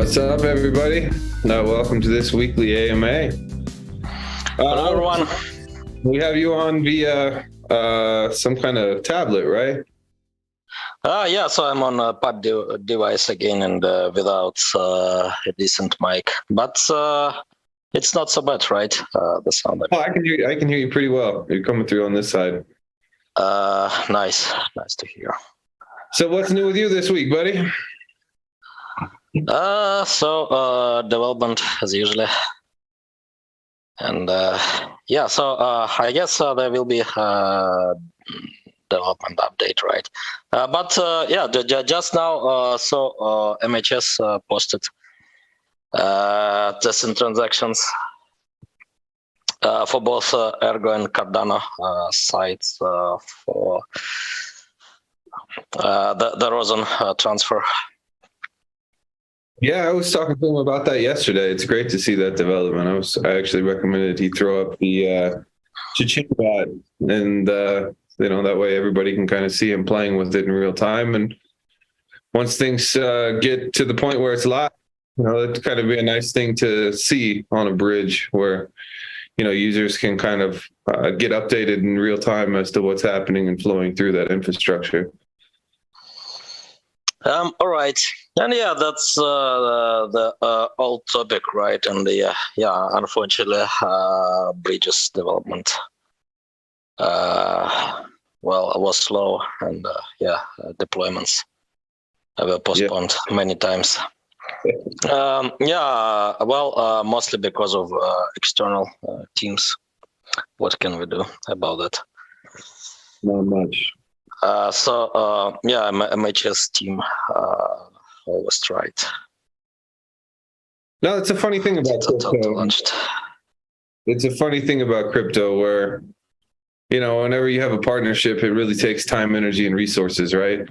What's up, everybody? Welcome to this weekly AMA. Hello, everyone. We have you on via some kind of tablet, right? Yeah, so I'm on a pad device again and without a decent mic, but it's not so bad, right? The sound. Oh, I can hear you pretty well. You're coming through on this side. Nice to hear. So what's new with you this week, buddy? Development as usually. And so I guess there will be development update, right? Just now, MHS posted testing transactions for both Ergo and Cardano sites for the Rosen transfer. Yeah, I was talking to him about that yesterday. It's great to see that development. I actually recommended he throw up the cha-ching bot, and that way everybody can kind of see him playing with it in real time. And once things get to the point where it's live, it'd kind of be a nice thing to see on a bridge where users can kind of get updated in real time as to what's happening and flowing through that infrastructure. All right. And that's the old topic, right? And unfortunately, bridges development was slow, and deployments were postponed many times. Mostly because of external teams. What can we do about that? Not much. MHS team always tried. No, it's a funny thing about crypto. It's a funny thing about crypto where, whenever you have a partnership, it really takes time, energy, and resources, right?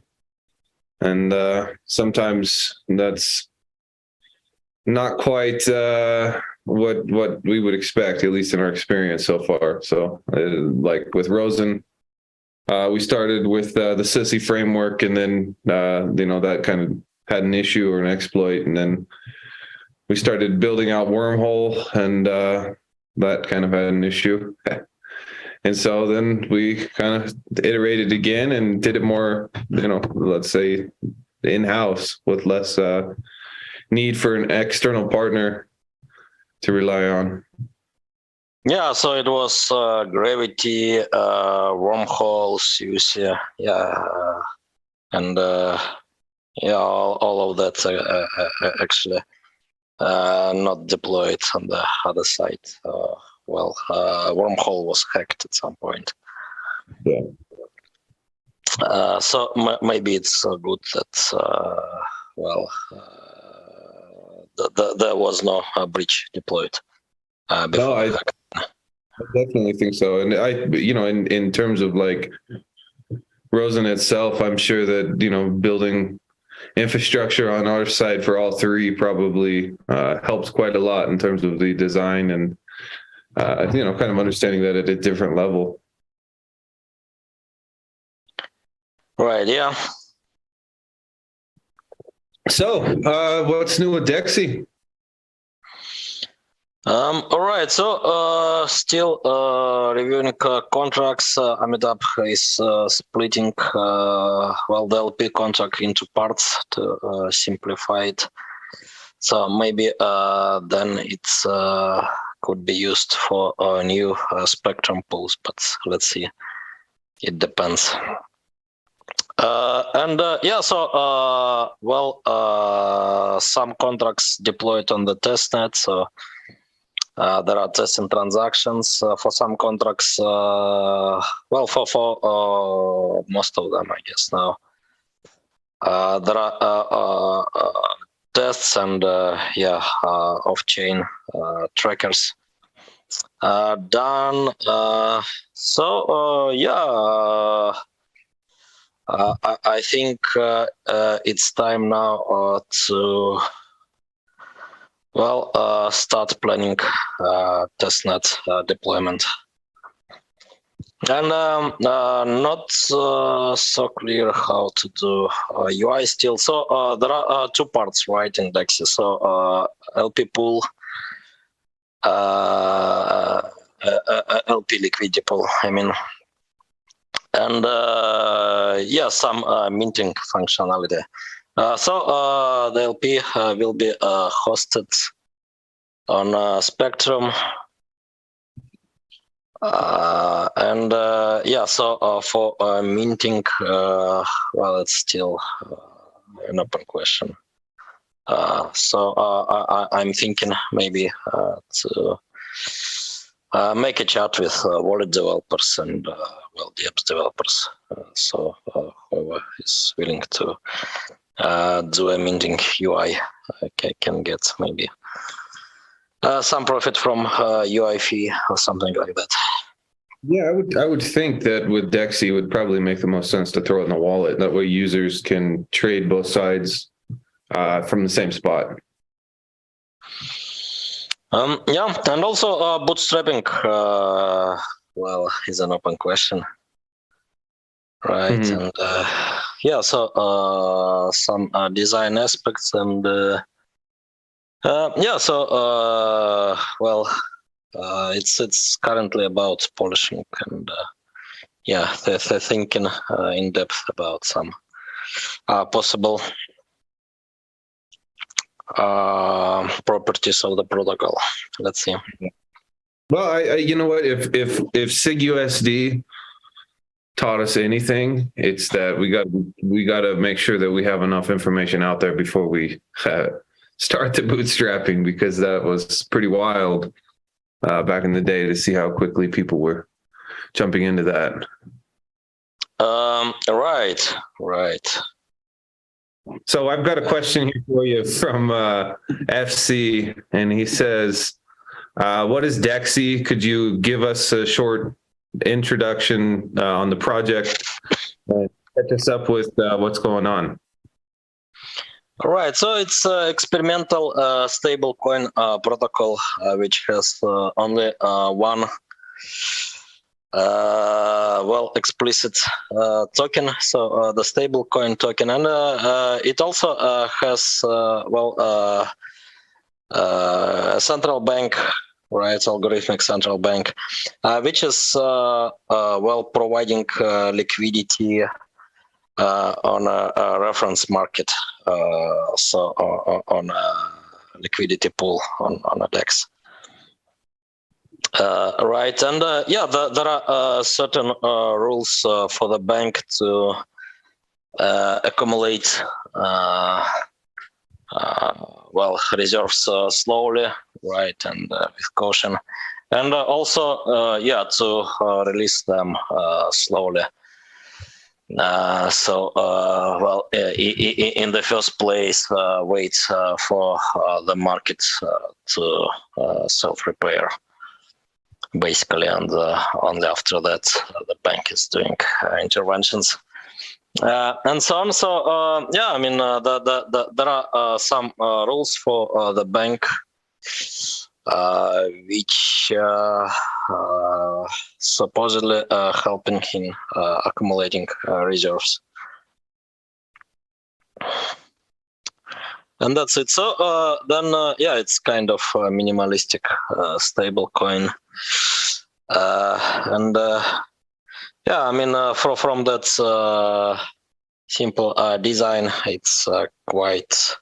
And sometimes that's not quite what we would expect, at least in our experience so far. So, like with Rosen, we started with the SISI framework, and then that kind of had an issue or an exploit, and then we started building out Wormhole, and that kind of had an issue. And so then we kind of iterated again and did it more, let's say, in-house with less need for an external partner to rely on. Yeah, so it was Gravity, Wormhole, SUSE, and all of that actually not deployed on the other side. Wormhole was hacked at some point. Yeah. So maybe it's good that there was no bridge deployed. No, I definitely think so. And in terms of like Rosen itself, I'm sure that, building infrastructure on our side for all three probably helps quite a lot in terms of the design and, kind of understanding that at a different level. Right, yeah. So, what's new with Dexy? All right, so still reviewing contracts. Amidab is splitting the LP contract into parts to simplify it. So maybe then it's could be used for new spectrum pools, but let's see. It depends. Some contracts deployed on the testnet, so there are testing transactions for some contracts. For most of them, I guess now. There are tests and off-chain trackers done. I think it's time now to start planning testnet deployment. And not so clear how to do UI still. So there are two parts, right, in Dexy. So LP pool, LP liquidity pool, I mean. And yeah, some minting functionality. So the LP will be hosted on Spectrum. And yeah, so for minting, well, it's still an open question. So I'm thinking maybe to make a chat with wallet developers and well, DEPs developers. So whoever is willing to do a minting UI can get maybe some profit from UI fee or something like that. Yeah, I would think that with Dexy, it would probably make the most sense to throw it in the wallet. That way users can trade both sides from the same spot. Yeah, and also bootstrapping, well, is an open question, right? Mhm. And yeah, so some design aspects and yeah, so well, it's currently about polishing and yeah, they're thinking in depth about some possible properties of the protocol. Let's see. Well, I you know what? If SigUSD taught us anything, it's that we got to make sure that we have enough information out there before we start the bootstrapping, because that was pretty wild back in the day to see how quickly people were jumping into that. Right. So I've got a question here for you from FC, and he says, what is Dexy? Could you give us a short introduction on the project and catch us up with what's going on? All right, so it's experimental stablecoin protocol, which has only one well, explicit token, so the stablecoin token, and it also has well, a central bank, right, algorithmic central bank, which is well, providing liquidity on a reference market, so on a liquidity pool on a DEX. Right, and yeah, there are certain rules for the bank to accumulate well, reserves slowly, right, and with caution, and also yeah, to release them slowly. So well, in the first place, wait for the market to self-repair, basically, and only after that the bank is doing interventions and so on. So yeah, I mean, there are some rules for the bank which supposedly helping in accumulating reserves. And that's it. So then, yeah, it's kind of a minimalistic stable coin. And yeah, I mean, from that simple design, it's quite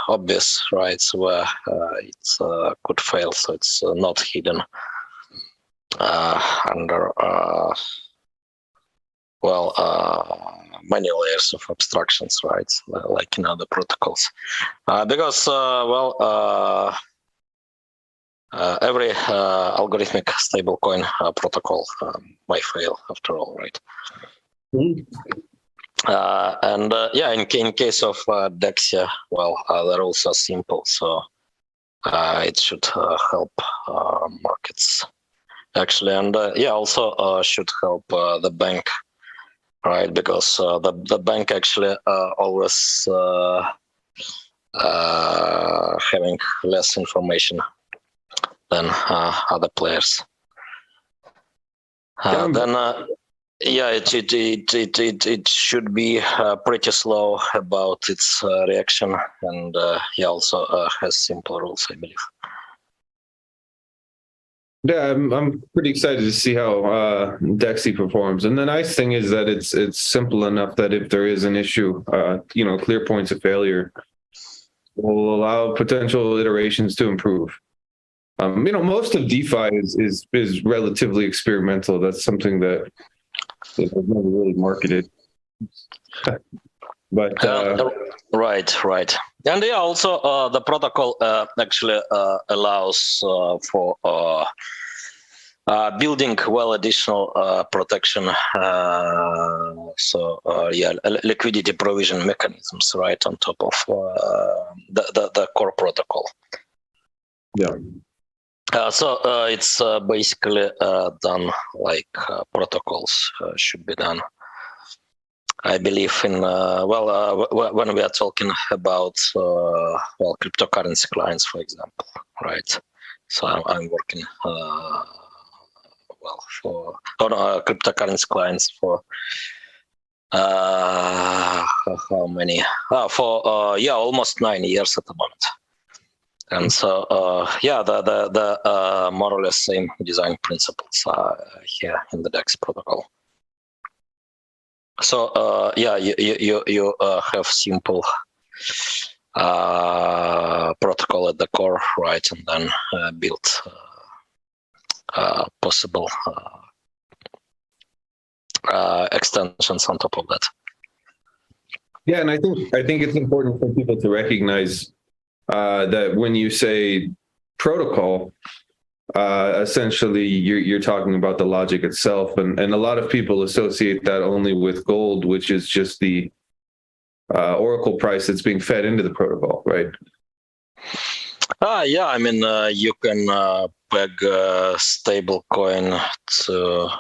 obvious, right, where it could fail, so it's not hidden under well, many layers of abstractions, right, like in other protocols, because well, every algorithmic stablecoin protocol might fail after all, right? Mm-hmm. And yeah, in case of Dexy, well, the rules are simple, so it should help markets actually, and yeah, also should help the bank, right? Because the bank actually always having less information than other players. Then yeah, it should be pretty slow about its reaction, and yeah, also has simple rules, I believe. Yeah, I'm pretty excited to see how Dexy performs. And the nice thing is that it's simple enough that if there is an issue, clear points of failure will allow potential iterations to improve. Most of DeFi is relatively experimental. That's something that is never really marketed. But right. And yeah, also the protocol actually allows for building additional protection. Yeah, liquidity provision mechanisms right on top of the core protocol. Yeah. So it's basically done like protocols should be done. I believe in when we are talking about cryptocurrency clients, for example, right? So I'm working for cryptocurrency clients for how many? For almost 9 years at the moment. And so yeah, the more or less same design principles are here in the DEX protocol. So yeah, you have simple protocol at the core, right, and then build possible extensions on top of that. Yeah, and I think it's important for people to recognize that when you say protocol, essentially you're talking about the logic itself, and a lot of people associate that only with gold, which is just the oracle price that's being fed into the protocol, right? Yeah, I mean you can peg stablecoin to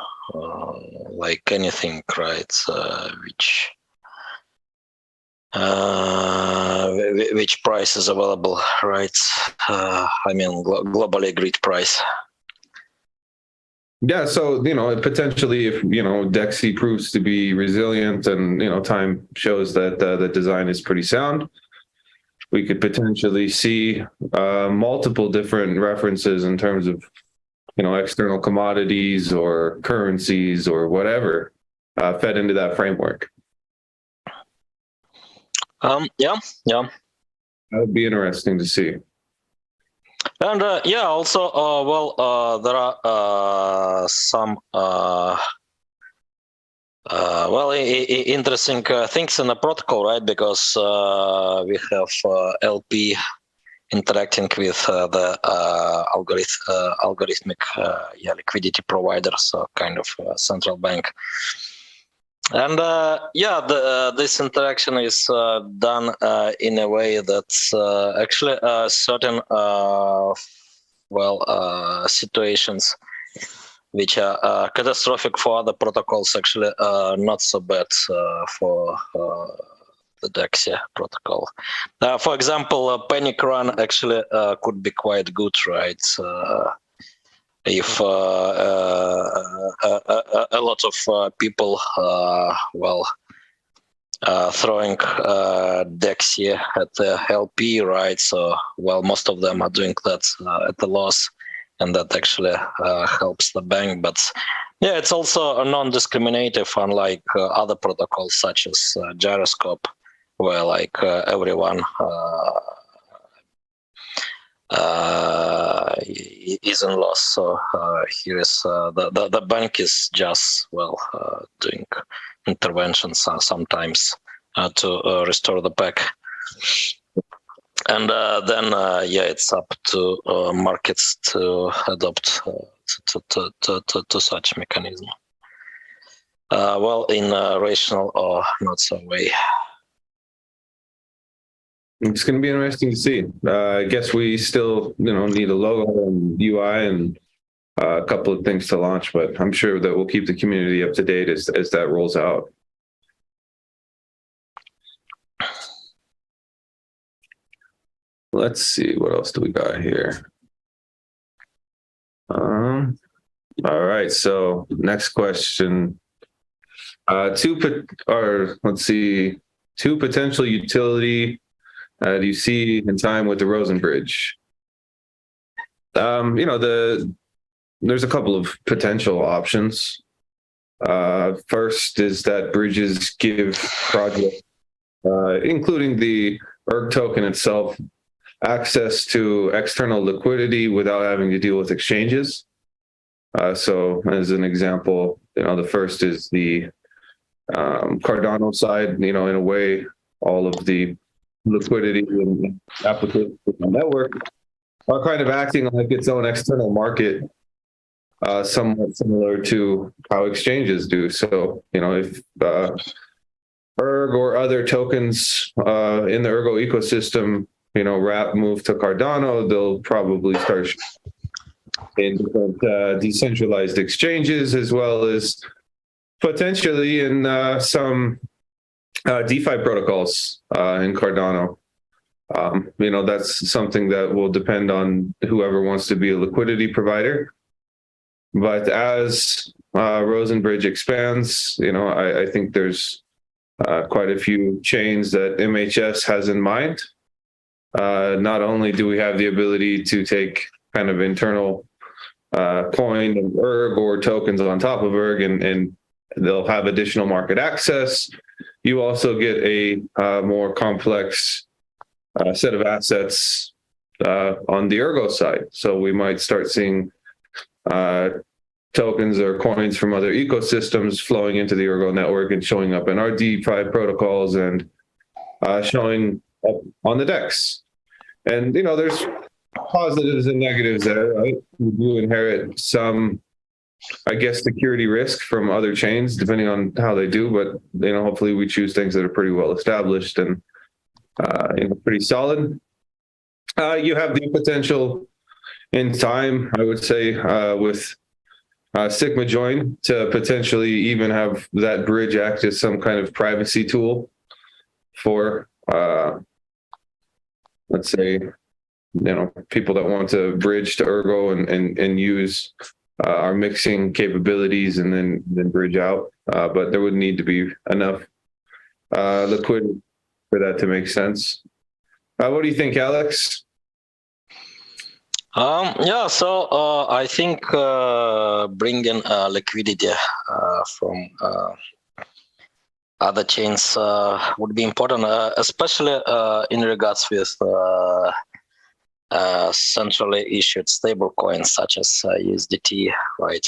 like anything, right? Which price is available, right? I mean globally agreed price. Yeah, so potentially, if Dexy proves to be resilient, and time shows that the design is pretty sound, we could potentially see multiple different references in terms of external commodities or currencies or whatever fed into that framework. Yeah. That would be interesting to see. And yeah, also, there are some interesting things in the protocol, right? Because we have LP interacting with the algorithmic liquidity provider, so kind of central bank. And yeah, this interaction is done in a way that's actually certain situations which are catastrophic for other protocols, actually not so bad for the Dexy protocol. For example, a panic run actually could be quite good, right? If a lot of people throwing Dexy at the LP, right? So most of them are doing that at the loss, and that actually helps the bank. But yeah, it's also non-discriminative, unlike other protocols such as Gyroscope, where like everyone is in loss. So here is the bank is just doing interventions sometimes to restore the pack, and then yeah, it's up to markets to adopt to such mechanism. In a rational or not so way. It's going to be interesting to see. I guess we still, need a logo and UI and a couple of things to launch, but I'm sure that we'll keep the community up to date as that rolls out. Let's see, what else do we got here? All right. So next question. Two potential utility do you see in time with the Rosen bridge? There's a couple of potential options. First is that bridges give projects, including the Ergo token itself, access to external liquidity without having to deal with exchanges. So as an example, the first is the Cardano side. In a way, all of the liquidity and applications on the network are kind of acting like its own external market, somewhat similar to how exchanges do. So, if Ergo or other tokens in the Ergo ecosystem, wrap move to Cardano, they'll probably start in different decentralized exchanges, as well as potentially in some DeFi protocols in Cardano. That's something that will depend on whoever wants to be a liquidity provider. But as Rosen Bridge expands, I think there's quite a few chains that MHS has in mind. Not only do we have the ability to take kind of internal coin of Ergo or tokens on top of Ergo, and they'll have additional market access. You also get a more complex set of assets on the Ergo side. So we might start seeing tokens or coins from other ecosystems flowing into the Ergo network and showing up in our DeFi protocols and showing up on the DEX. And, there's positives and negatives there, right? We do inherit some, I guess, security risk from other chains, depending on how they do. But, hopefully we choose things that are pretty well established and, pretty solid. You have the potential in time, I would say, with Sigma Join to potentially even have that bridge act as some kind of privacy tool for, let's say, people that want to bridge to Ergo and use our mixing capabilities and then bridge out. But there would need to be enough liquidity for that to make sense. What do you think, Alex? So I think bringing liquidity from other chains would be important, especially in regards with centrally issued stablecoins such as USDT, right?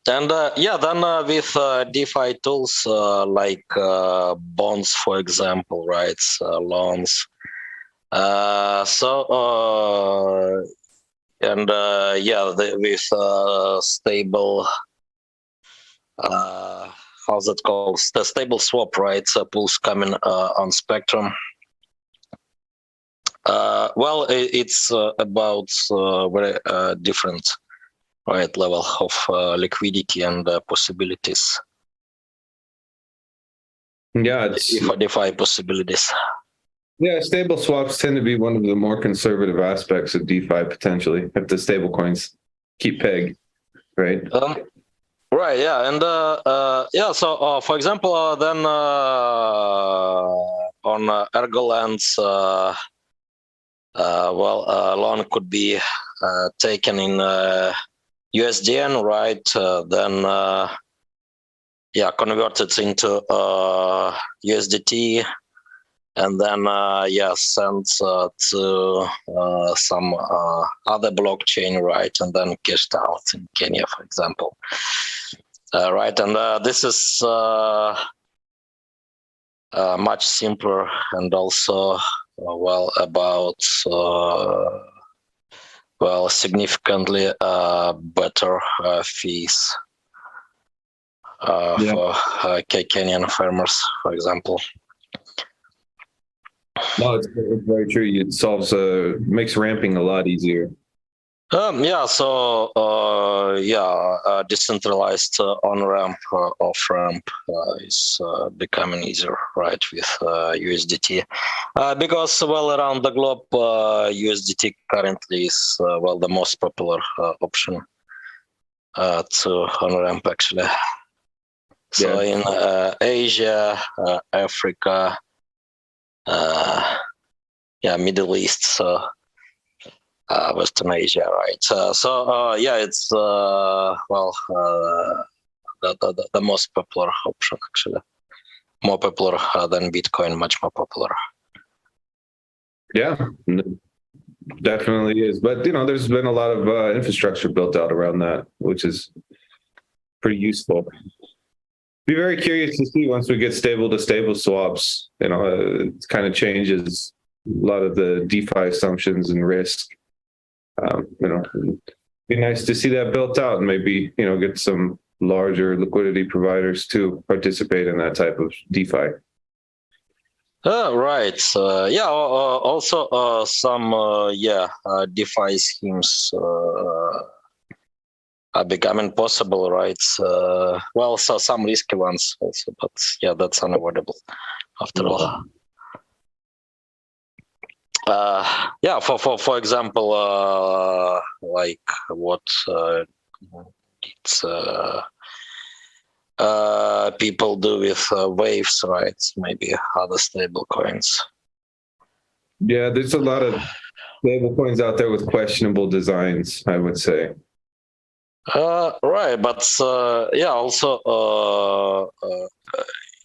Then with DeFi tools like bonds, for example, right, loans. With stable, how's it called? The stable swap, right? Pools coming on Spectrum. It's about very different, right, level of liquidity and possibilities. Yeah, DeFi possibilities. Yeah, stable swaps tend to be one of the more conservative aspects of DeFi potentially, if the stable coins keep peg, right? Right, yeah, and So, for example, then on Ergo lands, loan could be taken in USDN, right? Converted into USDT, and then sent to some other blockchain, right? And then cashed out in Kenya, for example. Right, and this is much simpler and also significantly better fees for Kenyan farmers, for example. No, it's very true. It makes ramping a lot easier. Decentralized on-ramp, off-ramp is becoming easier, right, with USDT. Because, around the globe, USDT currently is, the most popular option to on-ramp, actually. So in Asia, Africa, Middle East, so Western Asia, right? It's the most popular option, actually. More popular than Bitcoin, much more popular. Yeah, definitely is. But, there's been a lot of infrastructure built out around that, which is pretty useful. Be very curious to see once we get stable to stable swaps, it kind of changes a lot of the DeFi assumptions and risk. Be nice to see that built out and maybe, get some larger liquidity providers to participate in that type of DeFi. Right. Also, some DeFi schemes are becoming possible, right? So some risky ones also, but that's unavoidable after all. For example, like what people do with waves, right? Maybe other stable coins. Yeah, there's a lot of stable coins out there with questionable designs, I would say. Right, but also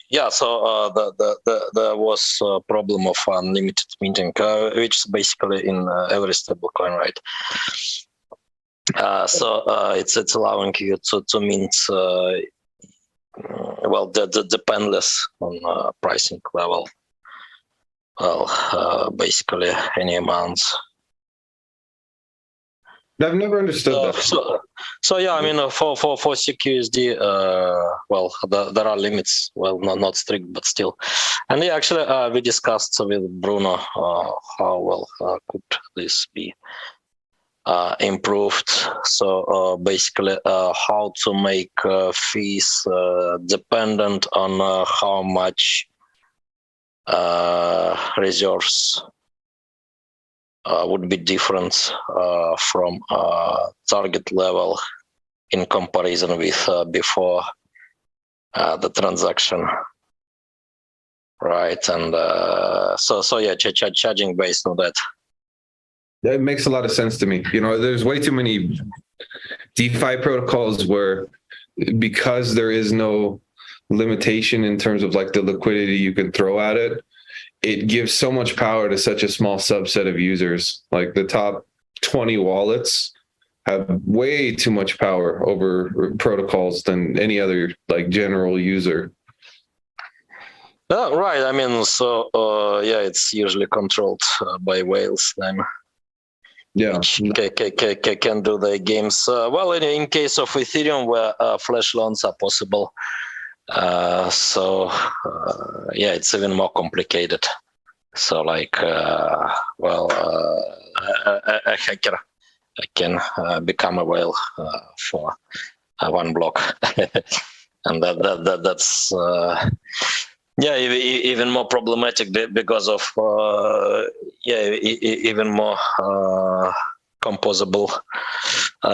there was a problem of unlimited minting, which is basically in every stablecoin, right? It's allowing you to mint dependless on pricing level. Basically any amounts. I've never understood that. For CQSD, there are limits. Well, not strict, but still. And actually, we discussed with Bruno how could this be improved. So basically, how to make fees dependent on how much reserves would be different from target level in comparison with before the transaction, right? And charging based on that. That makes a lot of sense to me. There's way too many DeFi protocols where, because there is no limitation in terms of like the liquidity you can throw at it, it gives so much power to such a small subset of users. Like the top 20 wallets have way too much power over protocols than any other like general user. Right. I mean, it's usually controlled by whales then. Yeah, which can do the games. In case of Ethereum, where flash loans are possible. It's even more complicated. So a hacker can become a whale for one block, and that's even more problematic because of even more composable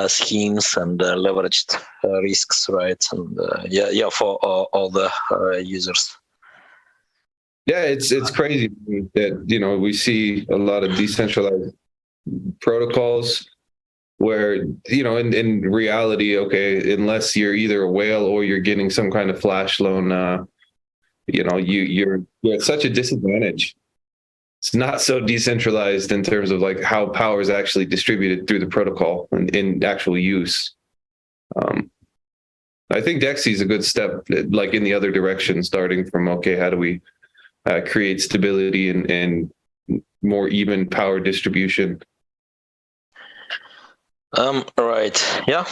schemes and leveraged risks, right? And for all the users. Yeah, it's crazy that we see a lot of decentralized protocols where in reality, okay, unless you're either a whale or you're getting some kind of flash loan, you're at such a disadvantage. It's not so decentralized in terms of like how power is actually distributed through the protocol and in actual use. I think Dexy is a good step, like in the other direction, starting from, okay, how do we create stability and more even power distribution? Right. Yeah.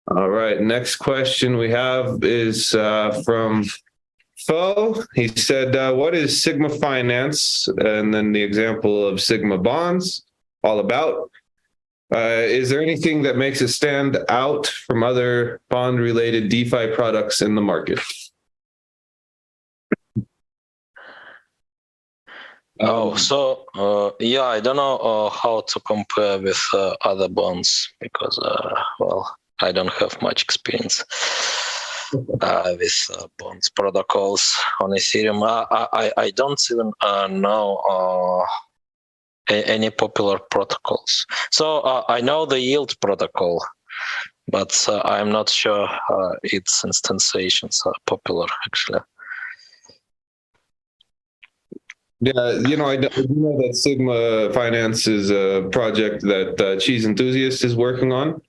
All right. Next question we have is from Fo. He said, what is Sigma Finance? And then the example of Sigma bonds all about. Is there anything that makes it stand out from other bond-related DeFi products in the market? Yeah, I don't know how to compare with other bonds because, I don't have much experience with bonds protocols on Ethereum. I don't even know any popular protocols. So I know the yield protocol, but I'm not sure its instantiations are popular actually. Yeah, I know that Sigma Finance is a project that Cheese Enthusiast is working on.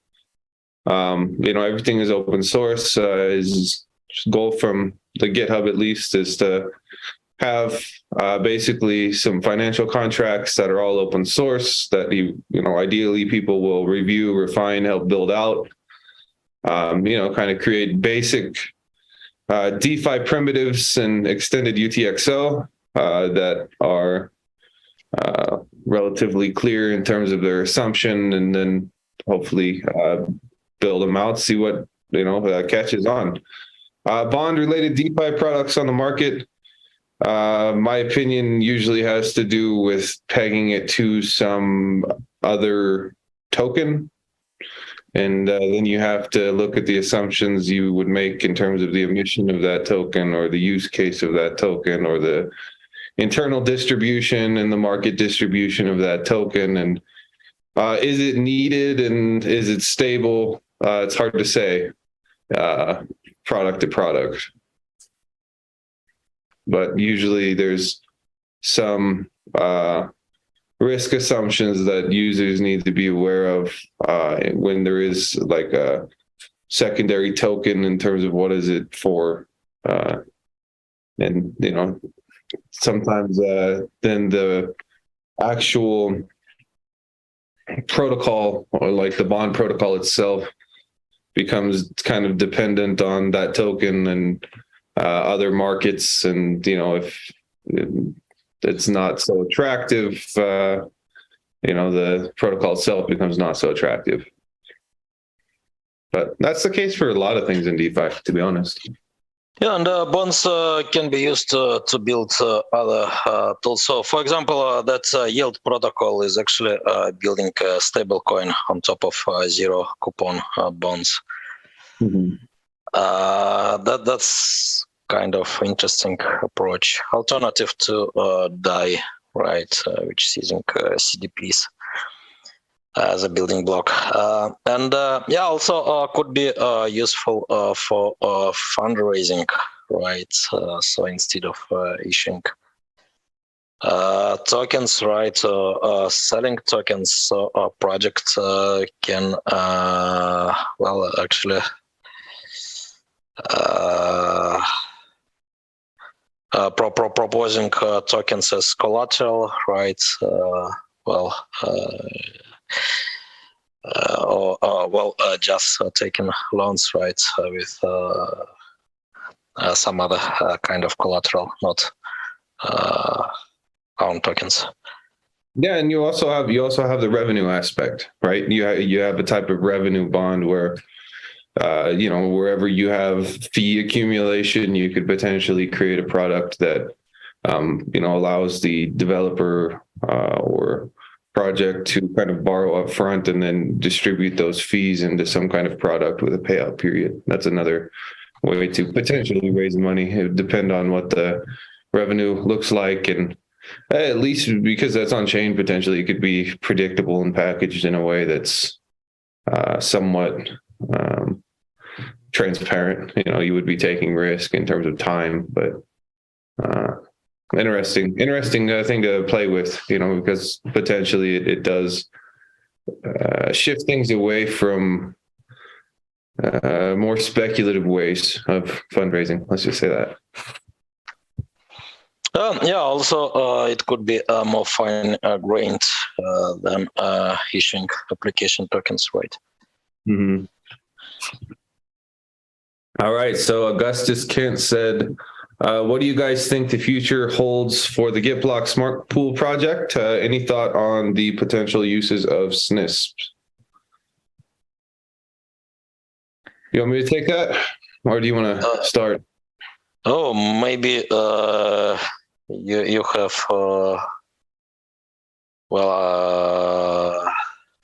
Everything is open source. His goal from the GitHub, at least, is to have basically some financial contracts that are all open source that ideally people will review, refine, help build out. Kind of create basic DeFi primitives and extended UTXO that are relatively clear in terms of their assumption, and then hopefully build them out, see what catches on. Bond-related DeFi products on the market, my opinion usually has to do with pegging it to some other token. And then you have to look at the assumptions you would make in terms of the emission of that token or the use case of that token or the internal distribution and the market distribution of that token. And is it needed and is it stable? It's hard to say product to product. But usually there's some risk assumptions that users need to be aware of when there is like a secondary token in terms of what is it for. And, sometimes then the actual protocol or like the bond protocol itself becomes kind of dependent on that token and other markets. And, if it's not so attractive, the protocol itself becomes not so attractive. But that's the case for a lot of things in DeFi, to be honest. Yeah, and bonds can be used to build other tools. So, for example, that yield protocol is actually building a stablecoin on top of zero coupon bonds. Mm-hmm. That's kind of interesting approach, alternative to DAI, right, which is using CDPs as a building block. Also could be useful for fundraising, right? So instead of issuing tokens, right, selling tokens, so a project can, actually proposing tokens as collateral, right? Just taking loans, right, with some other kind of collateral, not own tokens. Yeah, and you also have the revenue aspect, right? You have a type of revenue bond where wherever you have fee accumulation, you could potentially create a product that allows the developer or project to kind of borrow up front and then distribute those fees into some kind of product with a payout period. That's another way to potentially raise money. It would depend on what the revenue looks like, and at least because that's on chain, potentially it could be predictable and packaged in a way that's somewhat transparent. You would be taking risk in terms of time, but interesting thing to play with, because potentially it does shift things away from more speculative ways of fundraising. Let's just say that. Also it could be more fine-grained than issuing application tokens, right? Mm-hmm. All right, so Augustus Kent said, what do you guys think the future holds for the GitBlock Smart Pool project? Any thought on the potential uses of SNISP? You want me to take that, or do you want to start? Oh, maybe you have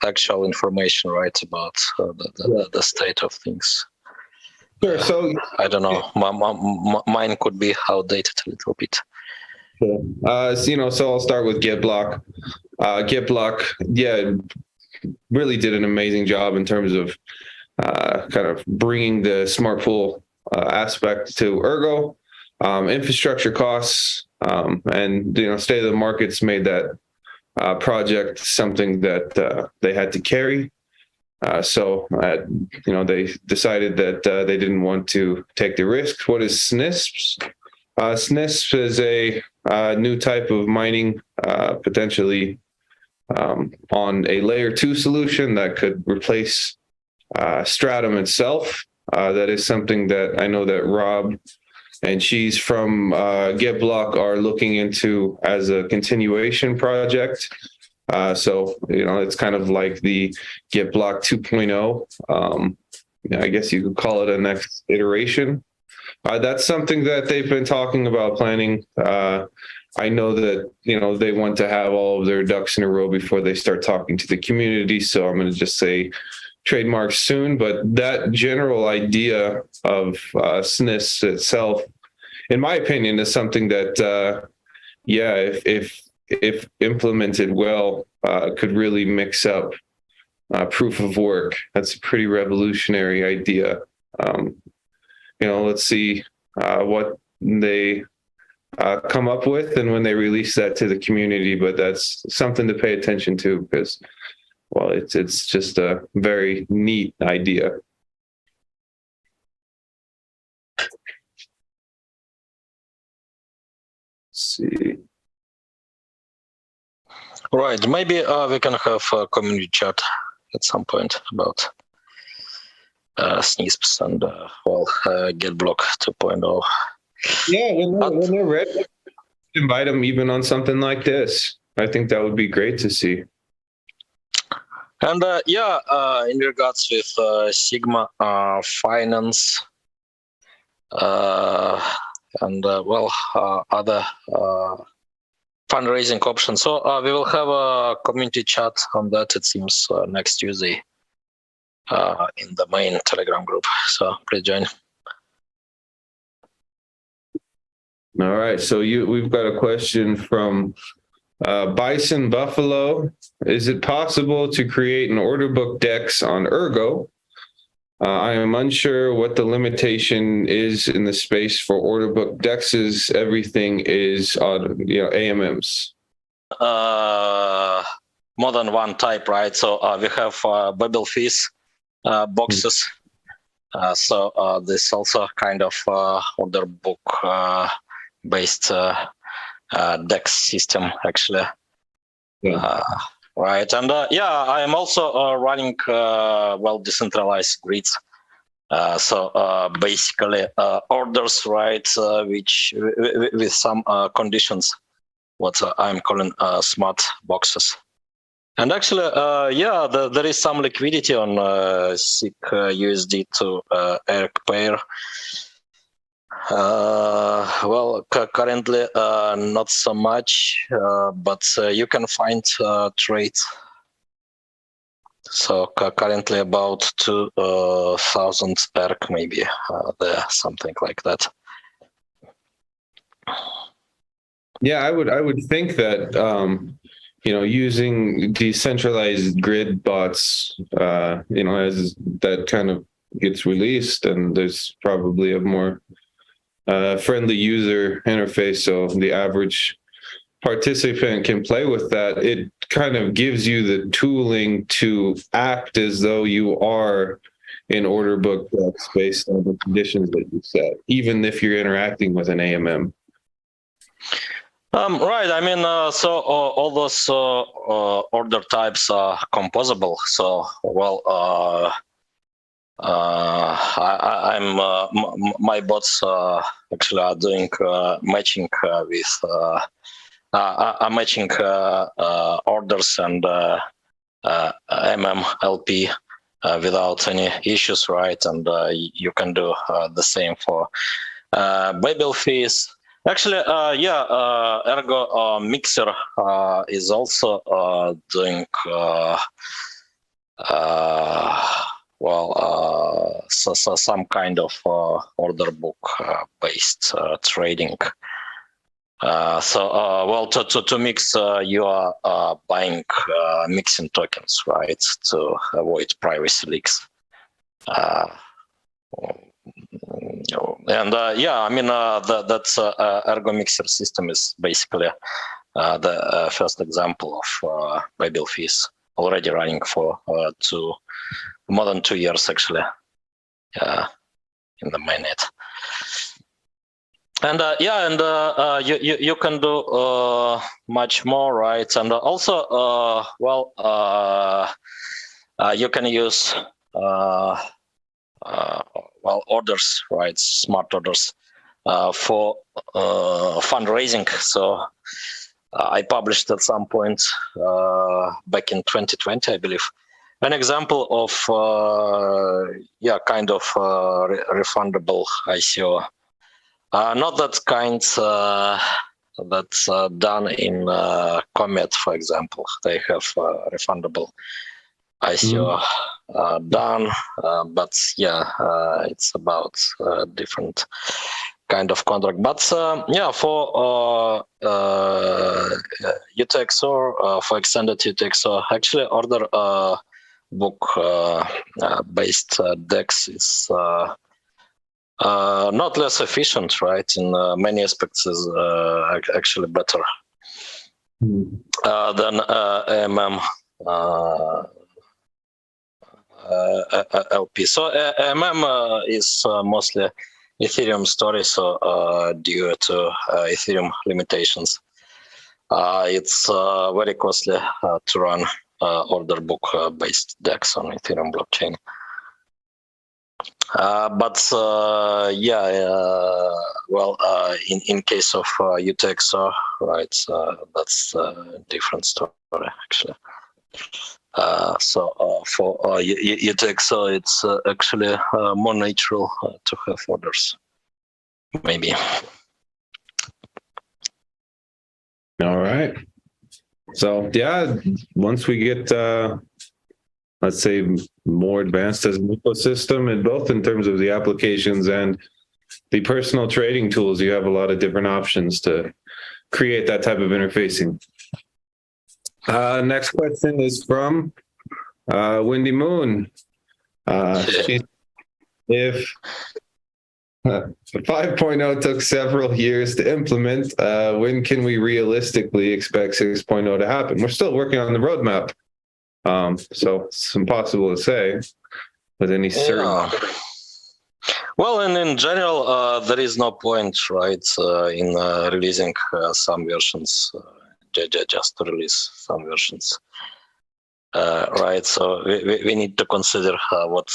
actual information, right, about the state of things. Sure. So I don't know. Mine could be outdated a little bit. So I'll start with GitBlock. GitBlock, really did an amazing job in terms of kind of bringing the smart pool aspect to Ergo. Infrastructure costs and state of the markets made that project something that they had to carry. So they decided that they didn't want to take the risk. What is SNISPs? SNISP is a new type of mining, potentially on a layer 2 solution that could replace Stratum itself. That is something that I know that Rob and she's from GitBlock are looking into as a continuation project. So it's kind of like the GitBlock 2.0. I guess you could call it a next iteration. That's something that they've been talking about planning. I know that, they want to have all of their ducks in a row before they start talking to the community. So I'm going to just say trademark soon, but that general idea of SNIS itself, in my opinion, is something that, if implemented well, could really mix up proof of work. That's a pretty revolutionary idea. Let's see what they come up with and when they release that to the community, but that's something to pay attention to because, well, it's just a very neat idea. Let's see. Right, maybe we can have a community chat at some point about SNISPs and GitBlock 2.0. Yeah, when they're ready, invite them even on something like this. I think that would be great to see. And in regards with Sigma finance and other fundraising options. So we will have a community chat on that, it seems, next Tuesday in the main Telegram group. So please join. All right. So we've got a question from Bison Buffalo. Is it possible to create an order book DEX on Ergo? I am unsure what the limitation is in the space for order book DEXs. Everything is on, AMMs. More than one type, right? So we have bubble fees boxes. So this also kind of order book based DEX system, actually. Yeah. Right, and I'm also running decentralized grids. So basically orders, right, which with some conditions, what I'm calling smart boxes. And actually, there is some liquidity on SIG USD to ERC pair. Currently not so much, but you can find trades. So currently about 2,000 ERC maybe there, something like that. Yeah, I would think that using decentralized grid bots, as that kind of gets released, and there's probably a more friendly user interface, so the average participant can play with that. It kind of gives you the tooling to act as though you are in order book DEX based on the conditions that you set, even if you're interacting with an AMM. Right. I mean, so all those order types are composable. So, my bots actually are doing matching with matching orders and MMLP without any issues, right? And you can do the same for Babel fees. Actually, Ergo Mixer is also doing so some kind of order book based trading. To mix, you are buying mixing tokens, right, to avoid privacy leaks. That's Ergo Mixer system is basically the first example of Babel fees already running for more than 2 years, actually, in the mainnet. And you can do much more, right? And also, you can use orders, right? Smart orders for fundraising. So I published at some point back in 2020, I believe, an example of kind of refundable ICO. Not that kind that's done in Comet, for example. They have refundable ICO done, but it's about different kind of contract. But for UTXO, for extended UTXO, actually order book based DEX is not less efficient, right? In many aspects, is actually better than AMM LP. So AMM is mostly Ethereum story. So due to Ethereum limitations, it's very costly to run order book based DEX on Ethereum blockchain. In case of UTXO, right, that's a different story, actually. For UTXO, it's actually more natural to have orders, maybe. All right. So, once we get, let's say, more advanced as an ecosystem, and both in terms of the applications and the personal trading tools, you have a lot of different options to create that type of interfacing. Next question is from Windy Moon. If 5.0 took several years to implement, when can we realistically expect 6.0 to happen? We're still working on the roadmap. So it's impossible to say with any certainty. Well, and in general, there is no point, right, in releasing some versions, just to release some versions, right? So we need to consider what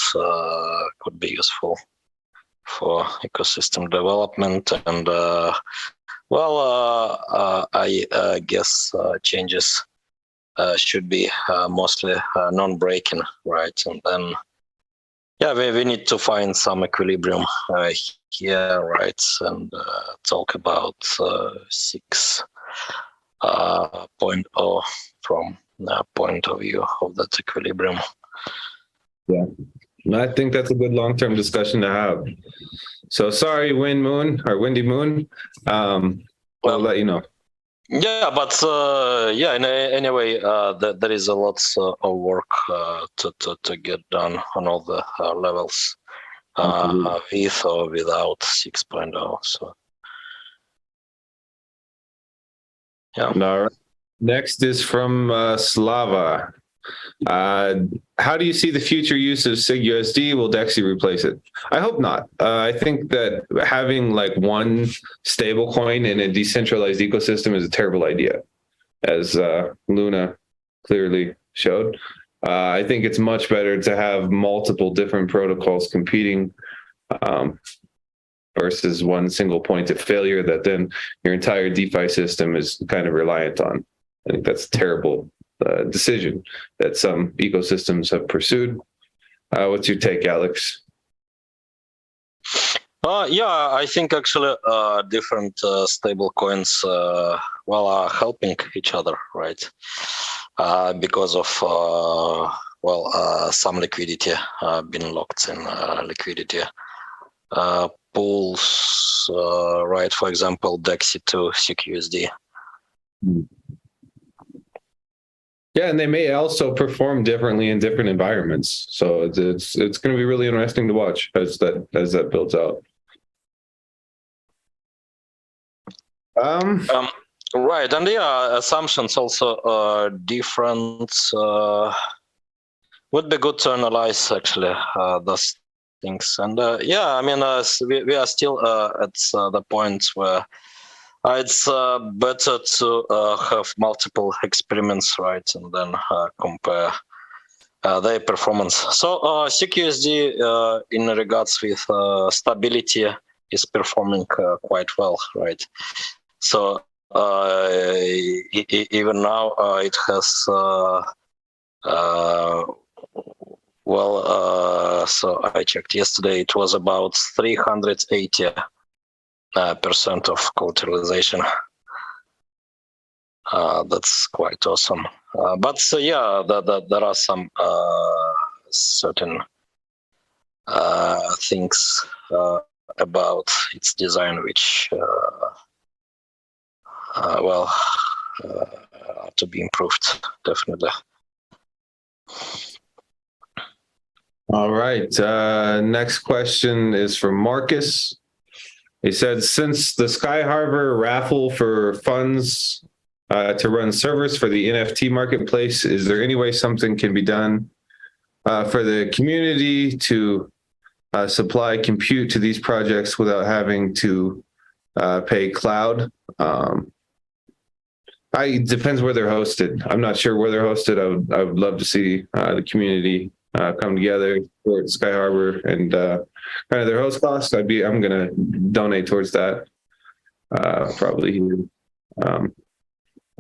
could be useful for ecosystem development, and I guess changes should be mostly non-breaking, right? And then, we need to find some equilibrium here, right? And talk about 6.0 from the point of view of that equilibrium. Yeah, I think that's a good long-term discussion to have. So sorry, Windy Moon. I'll let you know. Yeah, but anyway, there is a lot of work to get done on all the levels, with or without 6.0. So, yeah. All right. Next is from Slava. How do you see the future use of SIG-USD? Will Dexy replace it? I hope not. I think that having like one stablecoin in a decentralized ecosystem is a terrible idea, as Luna clearly showed. I think it's much better to have multiple different protocols competing versus one single point of failure that then your entire DeFi system is kind of reliant on. I think that's a terrible decision that some ecosystems have pursued. What's your take, Alex? Yeah, I think actually different stable coins are helping each other, right? Because of some liquidity being locked in liquidity pools, right? For example, Dexy to CQSD. Yeah, and they may also perform differently in different environments. So it's going to be really interesting to watch as that builds out. Right, and assumptions also different. Would be good to analyze actually those things. And I mean, we are still at the point where it's better to have multiple experiments, right, and then compare their performance. So CQSD, in regards with stability, is performing quite well, right? So even now it has so I checked yesterday, it was about 380% of collateralization. That's quite awesome. But there are some certain things about its design which to be improved, definitely. All right. Next question is from Marcus. He said, since the Sky Harbor raffle for funds to run servers for the NFT marketplace, is there any way something can be done for the community to supply compute to these projects without having to pay cloud? It depends where they're hosted. I'm not sure where they're hosted. I would love to see the community come together for Sky Harbor and kind of their host costs. I'm going to donate towards that probably here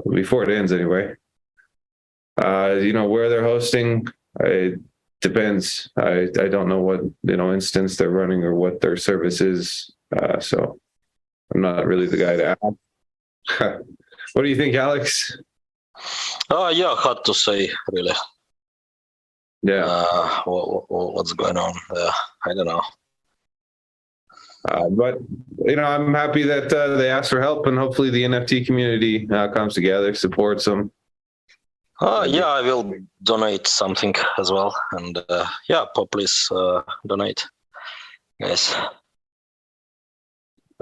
before it ends anyway. Where they're hosting, it depends. I don't know what instance they're running or what their service is, so I'm not really the guy to ask. What do you think, Alex? Hard to say, really. Yeah. What's going on there? I don't know. But I'm happy that they asked for help, and hopefully the NFT community comes together, supports them. I will donate something as well, and please donate, guys.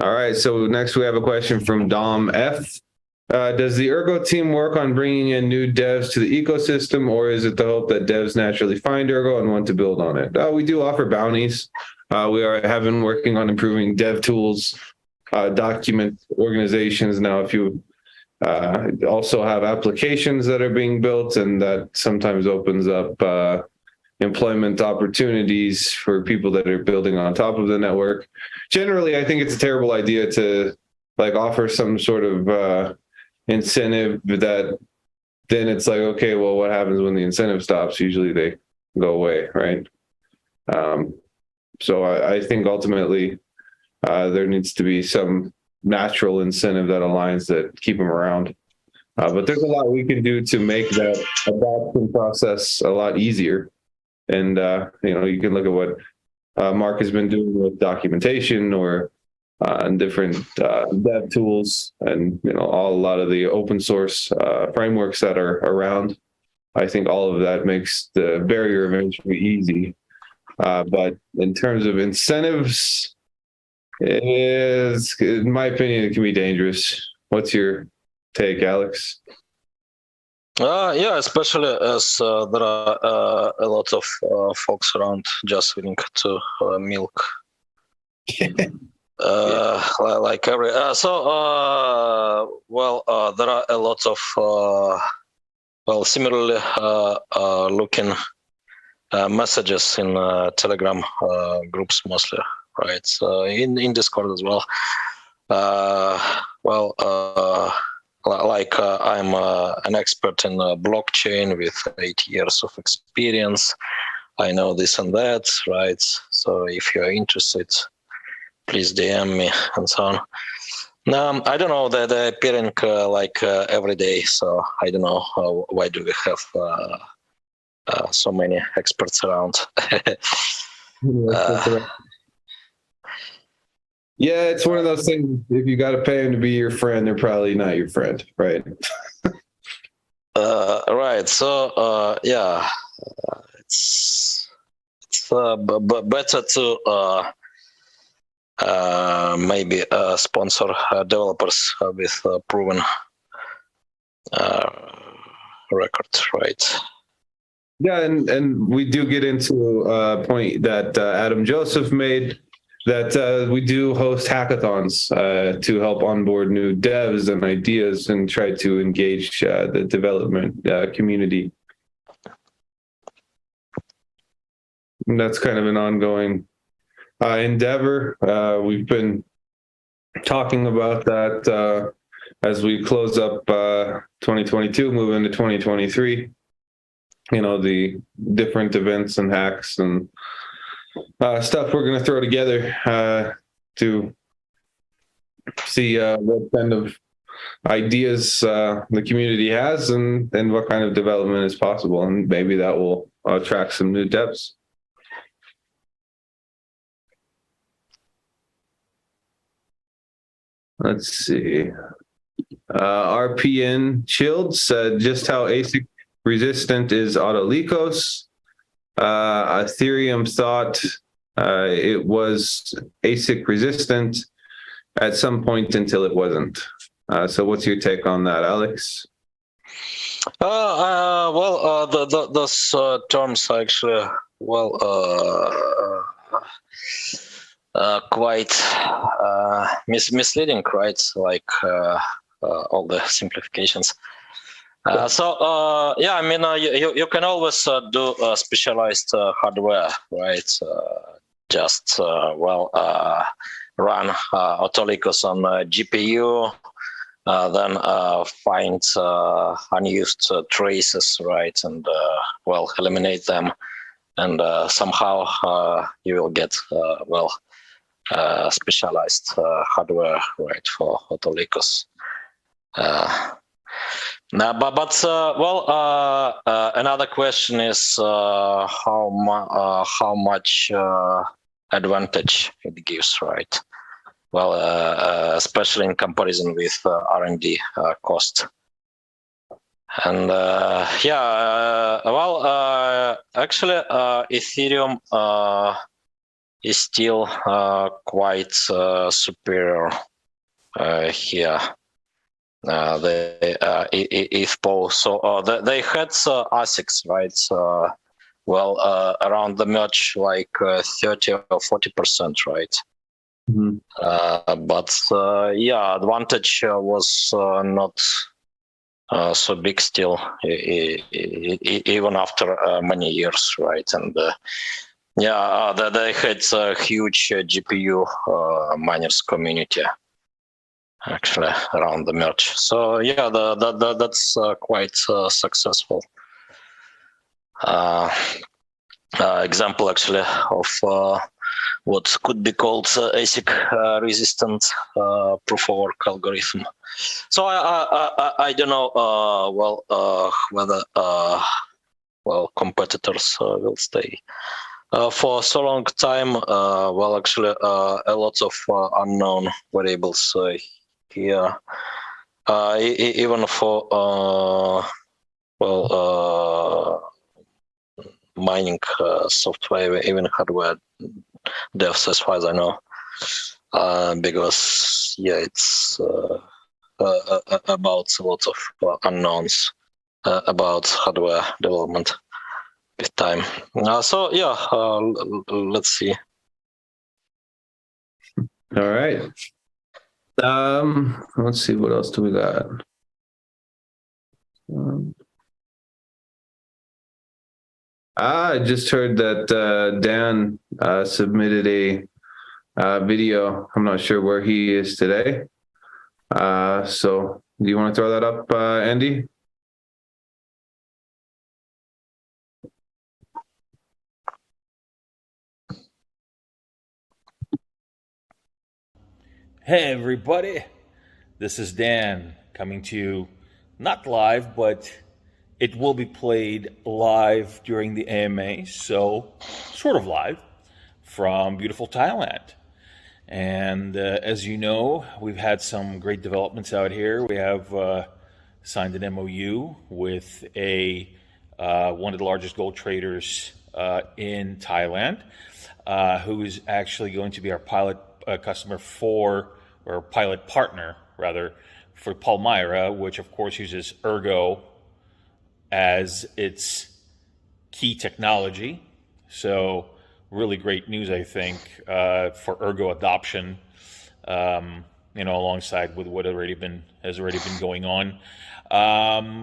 All right. So next we have a question from Dom F. Does the Ergo team work on bringing in new devs to the ecosystem, or is it the hope that devs naturally find Ergo and want to build on it? We do offer bounties. We have been working on improving dev tools, document organizations. Now, if you also have applications that are being built, and that sometimes opens up employment opportunities for people that are building on top of the network. Generally, I think it's a terrible idea to offer some sort of incentive that then it's like, okay, well, what happens when the incentive stops? Usually they go away, right? So I think ultimately there needs to be some natural incentive that aligns that keep them around. But there's a lot we can do to make that adoption process a lot easier. And, you can look at what Mark has been doing with documentation or and different dev tools and, a lot of the open source frameworks that are around. I think all of that makes the barrier eventually easy. But in terms of incentives, in my opinion, it can be dangerous. What's your take, Alex? Especially as there are a lot of folks around just willing to milk. Like every there are a lot of similarly looking messages in Telegram groups mostly, right? So in Discord as well. I'm an expert in blockchain with 8 years of experience. I know this and that, right? So if you're interested, please DM me and so on. I don't know, they're appearing every day, so I don't know why do we have so many experts around. Yeah, it's one of those things. If you got to pay them to be your friend, they're probably not your friend, right? Right. So yeah, it's better to maybe sponsor developers with proven record, right? Yeah, and we do get into a point that Adam Joseph made, that we do host hackathons to help onboard new devs and ideas and try to engage the development community. And that's kind of an ongoing endeavor. We've been talking about that as we close up 2022, move into 2023. You know, the different events and hacks and stuff we're going to throw together to see what kind of ideas the community has and what kind of development is possible. And maybe that will attract some new devs. Let's see. RPN Chilled said just how ASIC resistant is Autolicos. Ethereum thought it was ASIC resistant at some point until it wasn't. So what's your take on that, Alex? Those terms are actually, quite misleading, right? Like all the simplifications. I mean, you can always do specialized hardware, right? Just run Autolicos on GPU, then find unused traces, right? And eliminate them, and somehow you will get specialized hardware, right, for Autolicos. Another question is how much advantage it gives, right? Well, especially in comparison with R&D cost. And actually, Ethereum is still quite superior here. ETHPO. So they had ASICs, right? Around the merge, like 30 or 40%, right? Mm-hmm. Advantage was not so big still, even after many years, right? And they had a huge GPU miners community actually around the merge. So that's quite successful. Example actually of what could be called ASIC resistant proof of work algorithm. So I don't know whether competitors will stay for so long time. Actually a lot of unknown variables here, even for mining software, even hardware devs, as far as I know, because it's about a lot of unknowns about hardware development with time. Let's see. All right. Let's see, what else do we got? I just heard that Dan submitted a video. I'm not sure where he is today. So do you want to throw that up, Andy? Hey everybody, this is Dan coming to you, not live, but it will be played live during the AMA, so sort of live from beautiful Thailand. And as you know, we've had some great developments out here. We have signed an MOU with one of the largest gold traders in Thailand, who is actually going to be our pilot customer or pilot partner rather, for Palmyra, which of course uses Ergo as its key technology. So really great news, I think, for Ergo adoption, alongside with what has already been going on.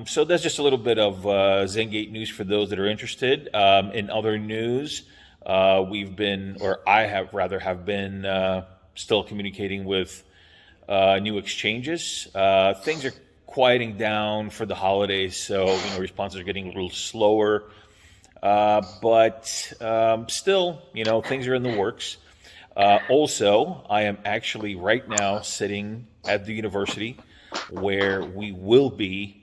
So that's just a little bit of Zengate news for those that are interested. In other news, I have been still communicating with new exchanges. Things are quieting down for the holidays, so responses are getting a little slower. But still, things are in the works. Also, I am actually right now sitting at the university where we will be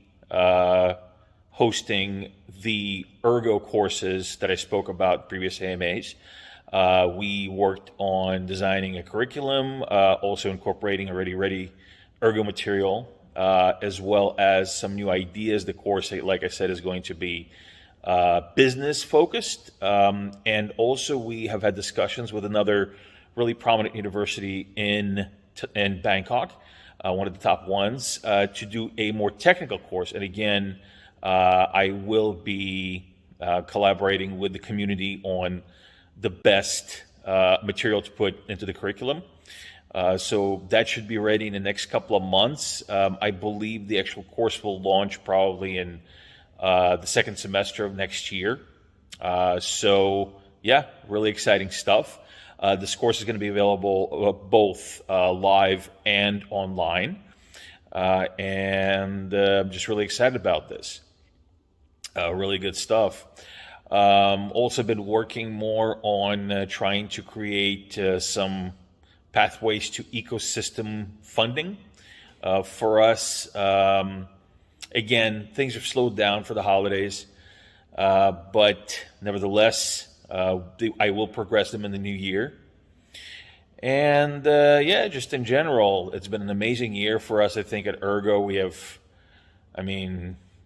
hosting the Ergo courses that I spoke about previous AMAs. We worked on designing a curriculum, also incorporating already ready Ergo material, as well as some new ideas. The course, like I said, is going to be business focused. And also we have had discussions with another really prominent university in Bangkok, one of the top ones, to do a more technical course. And again, I will be collaborating with the community on the best material to put into the curriculum. So that should be ready in the next couple of months. I believe the actual course will launch probably in the second semester of next year. So yeah, really exciting stuff. This course is going to be available both live and online. And I'm just really excited about this. Really good stuff. Also been working more on trying to create some pathways to ecosystem funding for us. Again, things have slowed down for the holidays, but nevertheless, I will progress them in the new year. And just in general, it's been an amazing year for us. I think at Ergo,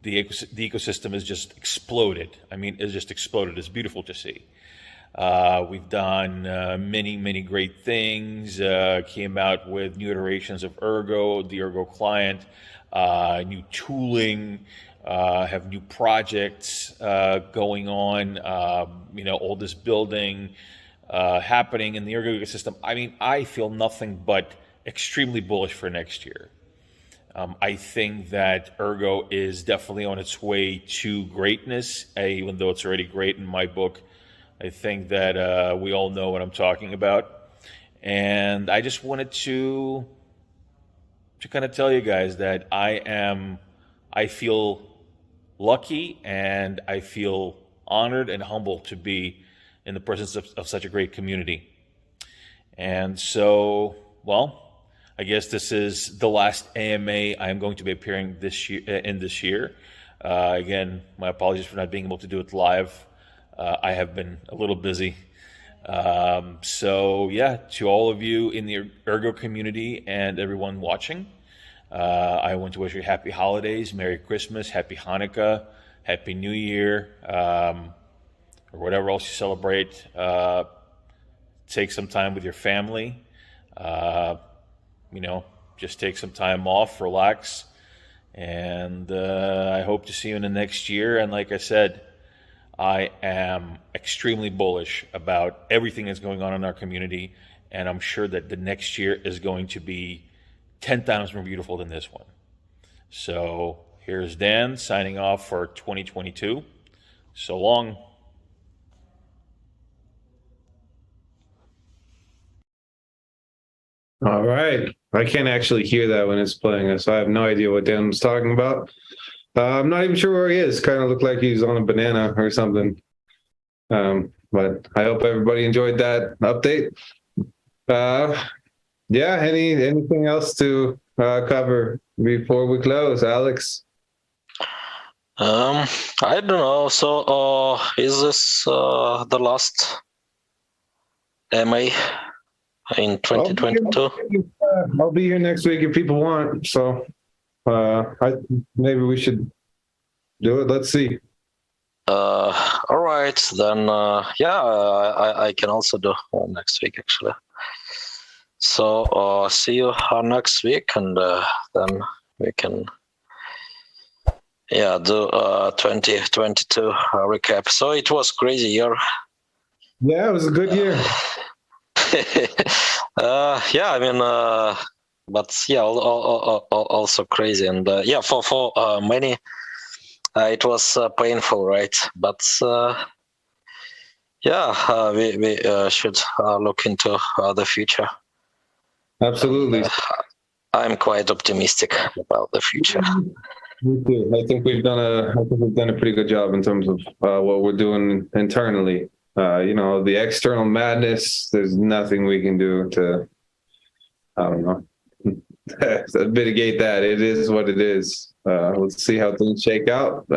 the ecosystem has just exploded. It's just exploded. It's beautiful to see. We've done many great things. Came out with new iterations of Ergo, the Ergo client, new tooling, have new projects going on. All this building happening in the Ergo ecosystem. I feel nothing but extremely bullish for next year. I think that Ergo is definitely on its way to greatness, even though it's already great in my book. I think that we all know what I'm talking about. And I just wanted to kind of tell you guys that I feel lucky and I feel honored and humbled to be in the presence of such a great community. And so, I guess this is the last AMA I am going to be appearing this year. Again, my apologies for not being able to do it live. I have been a little busy. To all of you in the Ergo community and everyone watching, I want to wish you happy holidays, Merry Christmas, Happy Hanukkah, Happy New Year, or whatever else you celebrate. Take some time with your family. Just take some time off, relax, and I hope to see you in the next year. And like I said, I am extremely bullish about everything that's going on in our community, and I'm sure that the next year is going to be 10 times more beautiful than this one. So here's Dan signing off for 2022. So long. All right. I can't actually hear that when it's playing, so I have no idea what Dan was talking about. I'm not even sure where he is. Kind of looked like he was on a banana or something. But I hope everybody enjoyed that update. Yeah. Anything else to cover before we close, Alex? I don't know. So, is this the last MA in 2022? I'll be here next week if people want. So maybe we should do it. Let's see. All right, then. Yeah, I can also do next week actually. So see you next week, and then we can do 2022 recap. So it was crazy year. Yeah, it was a good year. I mean, but yeah, also crazy, and for many, it was painful, right? But we should look into the future. Absolutely. I'm quite optimistic about the future. Me too. I think we've done a pretty good job in terms of what we're doing internally. The external madness, there's nothing we can do to, I don't know, mitigate that. It is what it is. Let's see how things shake out.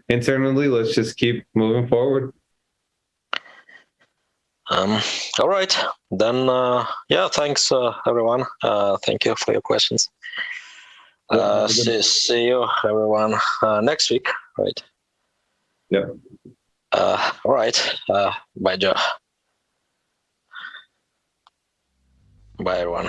Internally, let's just keep moving forward. All right, then. Thanks, everyone. Thank you for your questions. See you, everyone, next week, right? Yeah. All right. Bye, Joe. Bye, everyone.